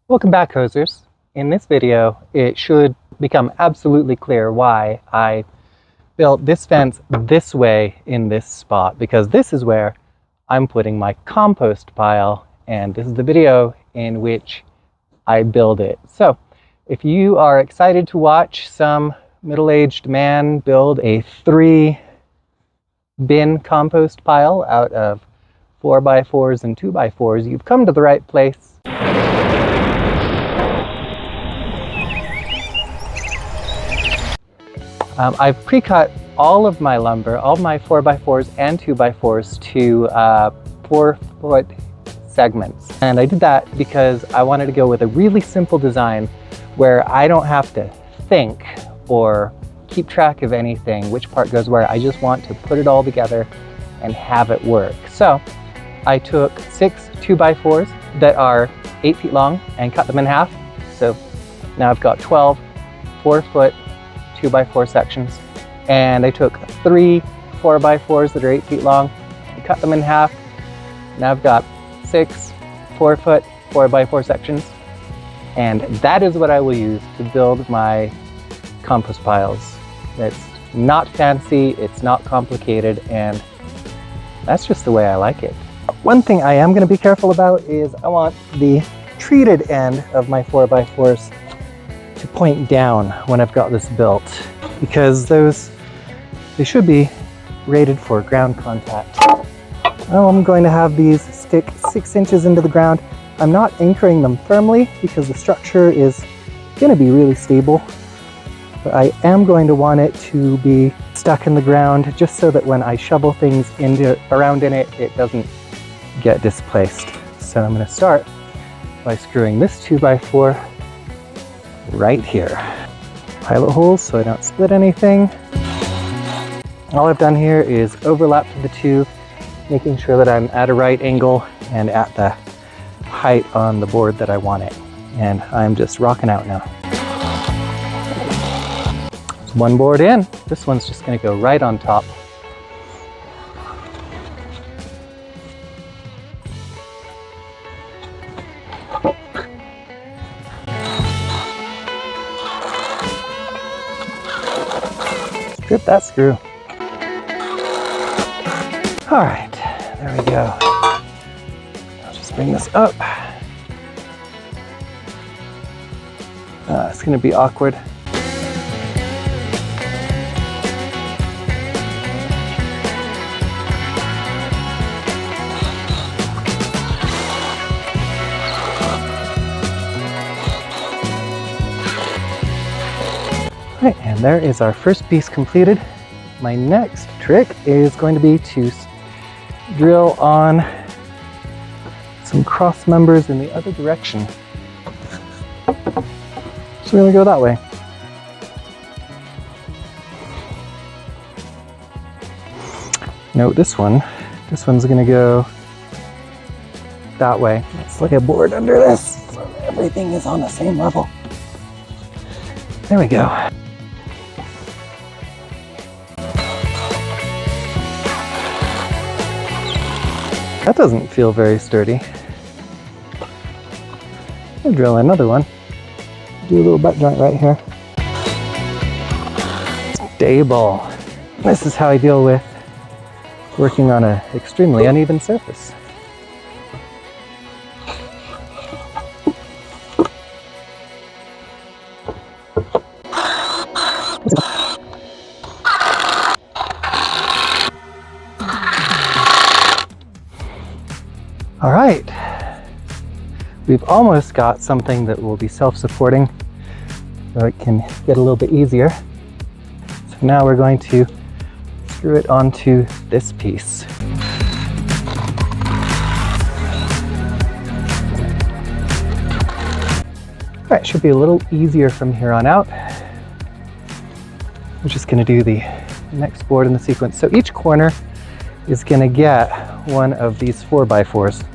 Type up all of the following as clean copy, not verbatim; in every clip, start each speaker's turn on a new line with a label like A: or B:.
A: Welcome back, hosers. In this video, it should become absolutely clear why I built this fence this way in this spot, because this is where I'm putting my compost pile, and this is the video in which I build it. So if you are excited to watch some middle-aged man build a 3-bin compost pile out of 4x4s and 2x4s, you've come to the right place. I've pre-cut all of my lumber, all my 4x4s and 2x4s to 4-foot segments. And I did that because I wanted to go with a really simple design where I don't have to think or keep track of anything, which part goes where. I just want to put it all together and have it work. So I took 6 2x4s that are 8 feet long and cut them in half. So now I've got 12 4-foot 2x4 sections, and I took 3 4x4s that are 8 feet long and cut them in half. Now I've got 6 4-foot 4x4 sections, and that is what I will use to build my compost piles. It's not fancy, it's not complicated, and that's just the way I like it. One thing I am going to be careful about is I want the treated end of my 4x4s to point down when I've got this built, because they should be rated for ground contact. Well, I'm going to have these stick 6 inches into the ground. I'm not anchoring them firmly because the structure is going to be really stable, but I am going to want it to be stuck in the ground just so that when I shovel things around in it, it doesn't get displaced. So I'm going to start by screwing this 2x4 right here. Pilot holes so I don't split anything. All I've done here is overlap the two, making sure that I'm at a right angle and at the height on the board that I want it. And I'm just rocking out now. There's one board in. This one's just going to go right on top. Strip that screw. All right, there we go. I'll just bring this up. It's going to be awkward. Right, and there is our first piece completed. My next trick is going to be to drill on some cross members in the other direction. So we're going to go that way. Note this one. This one's going to go that way. Let's lay a board under this so everything is on the same level. There we go. That doesn't feel very sturdy. I'll drill another one. Do a little butt joint right here. Stable. This is how I deal with working on an extremely uneven surface. All right, we've almost got something that will be self-supporting, so it can get a little bit easier. So now we're going to screw it onto this piece. All right, should be a little easier from here on out. We're just going to do the next board in the sequence. So each corner is going to get one of these 4x4s.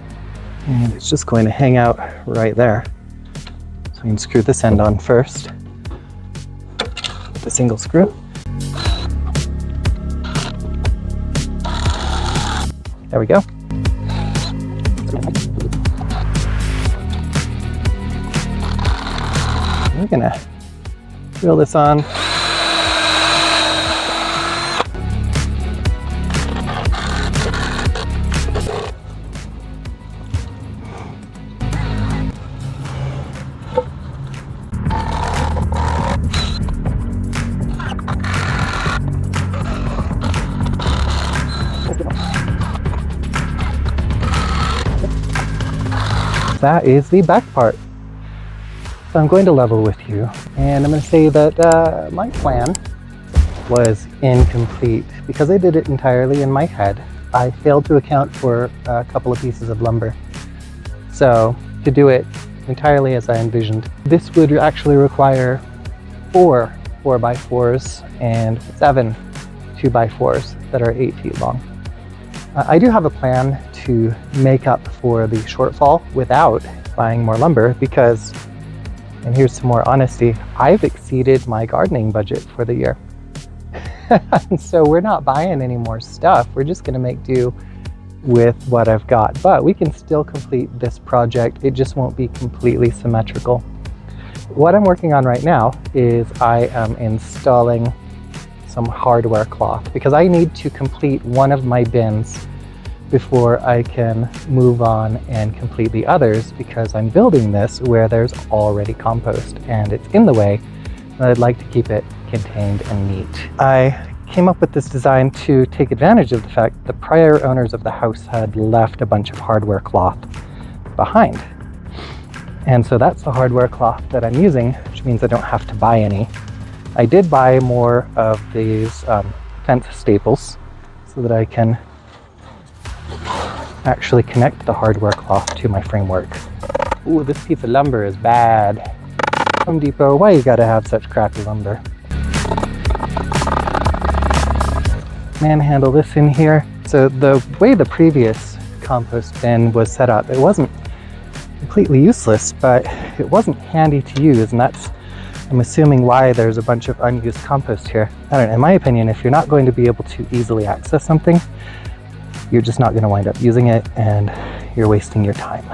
A: And it's just going to hang out right there. So we can screw this end on first with a single screw. There we go. I'm gonna drill this on. That is the back part. So I'm going to level with you, and I'm going to say that my plan was incomplete because I did it entirely in my head. I failed to account for a couple of pieces of lumber. So to do it entirely as I envisioned, this would actually require 4 4x4s and 7 2x4s that are 8 feet long. I do have a plan to make up for the shortfall without buying more lumber because, and here's some more honesty, I've exceeded my gardening budget for the year. So we're not buying any more stuff. We're just going to make do with what I've got. But we can still complete this project. It just won't be completely symmetrical. What I'm working on right now is I am installing some hardware cloth because I need to complete one of my bins before I can move on and complete the others, because I'm building this where there's already compost and it's in the way, and I'd like to keep it contained and neat. I came up with this design to take advantage of the fact that the prior owners of the house had left a bunch of hardware cloth behind. And so that's the hardware cloth that I'm using, which means I don't have to buy any. I did buy more of these fence staples so that I can actually connect the hardware cloth to my framework. Ooh, this piece of lumber is bad. Home Depot, why you gotta have such crappy lumber? Manhandle this in here. So the way the previous compost bin was set up, it wasn't completely useless, but it wasn't handy to use, and that's, I'm assuming, why there's a bunch of unused compost here. I don't know, in my opinion, if you're not going to be able to easily access something, you're just not going to wind up using it, and you're wasting your time.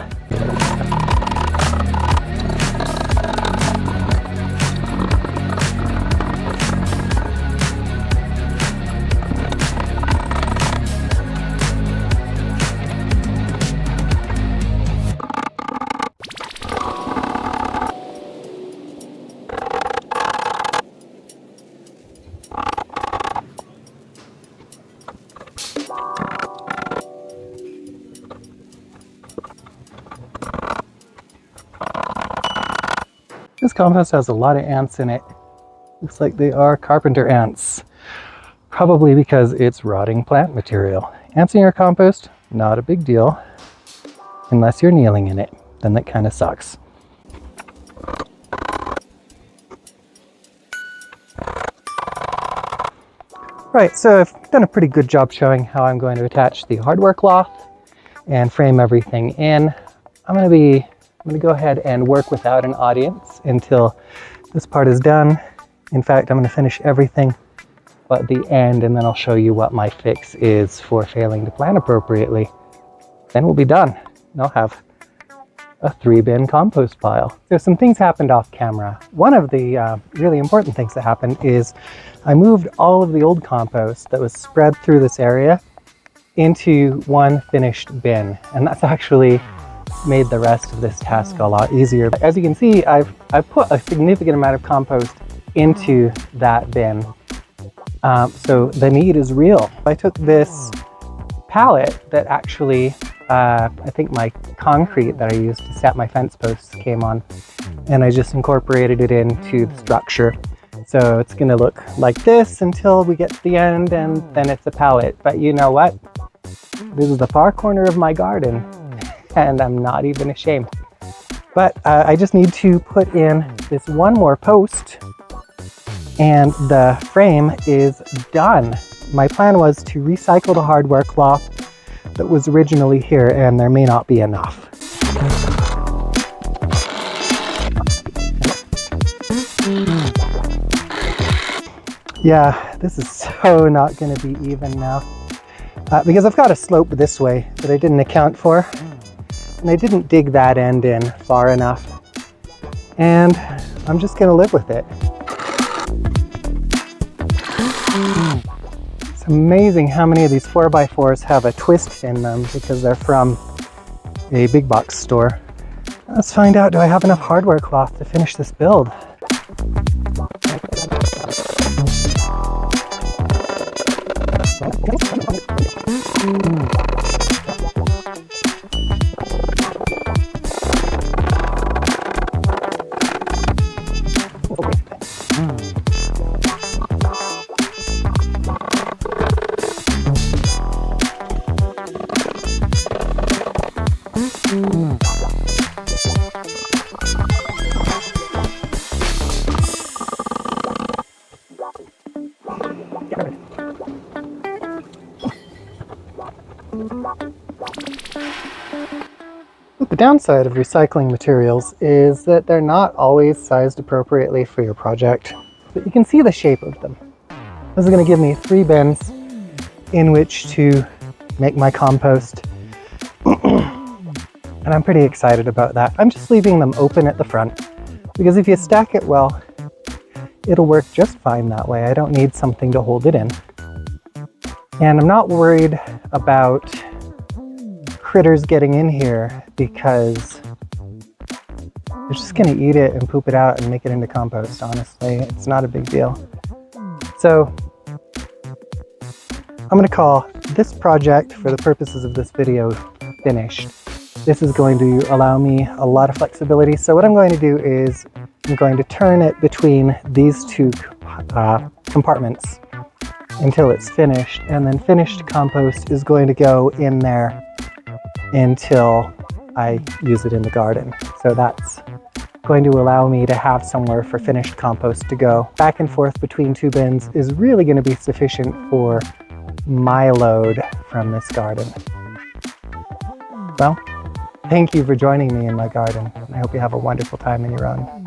A: This compost has a lot of ants in it. Looks like they are carpenter ants. Probably because it's rotting plant material. Ants in your compost, not a big deal. Unless you're kneeling in it, then that kind of sucks. Right, so I've done a pretty good job showing how I'm going to attach the hardware cloth and frame everything in. I'm going to go ahead and work without an audience until this part is done. In fact, I'm going to finish everything but the end, and then I'll show you what my fix is for failing to plan appropriately. Then we'll be done, and I'll have a 3-bin compost pile. So some things happened off camera. One of the really important things that happened is I moved all of the old compost that was spread through this area into one finished bin, and that's actually made the rest of this task a lot easier. As you can see, I've put a significant amount of compost into that bin. So the need is real. I took this pallet that actually, I think my concrete that I used to set my fence posts came on, and I just incorporated it into the structure. So it's gonna look like this until we get to the end, and then it's a pallet. But you know what? This is the far corner of my garden, and I'm not even ashamed. But I just need to put in this one more post, and the frame is done. My plan was to recycle the hardware cloth that was originally here, and there may not be enough. Yeah, this is so not going to be even now. Because I've got a slope this way that I didn't account for. And I didn't dig that end in far enough. And I'm just gonna live with it. It's amazing how many of these 4x4s have a twist in them because they're from a big box store. Let's find out, do I have enough hardware cloth to finish this build? The downside of recycling materials is that they're not always sized appropriately for your project, but you can see the shape of them. This is going to give me 3 bins in which to make my compost, and I'm pretty excited about that. I'm just leaving them open at the front because if you stack it well, it'll work just fine that way. I don't need something to hold it in. And I'm not worried about critters getting in here because they're just going to eat it and poop it out and make it into compost, honestly. It's not a big deal. So I'm going to call this project, for the purposes of this video, finished. This is going to allow me a lot of flexibility. So what I'm going to do is I'm going to turn it between these 2 compartments until it's finished, and then finished compost is going to go in there until I use it in the garden. So that's going to allow me to have somewhere for finished compost to go. Back and forth between 2 bins is really going to be sufficient for my load from this garden. Well, thank you for joining me in my garden. I hope you have a wonderful time in your own.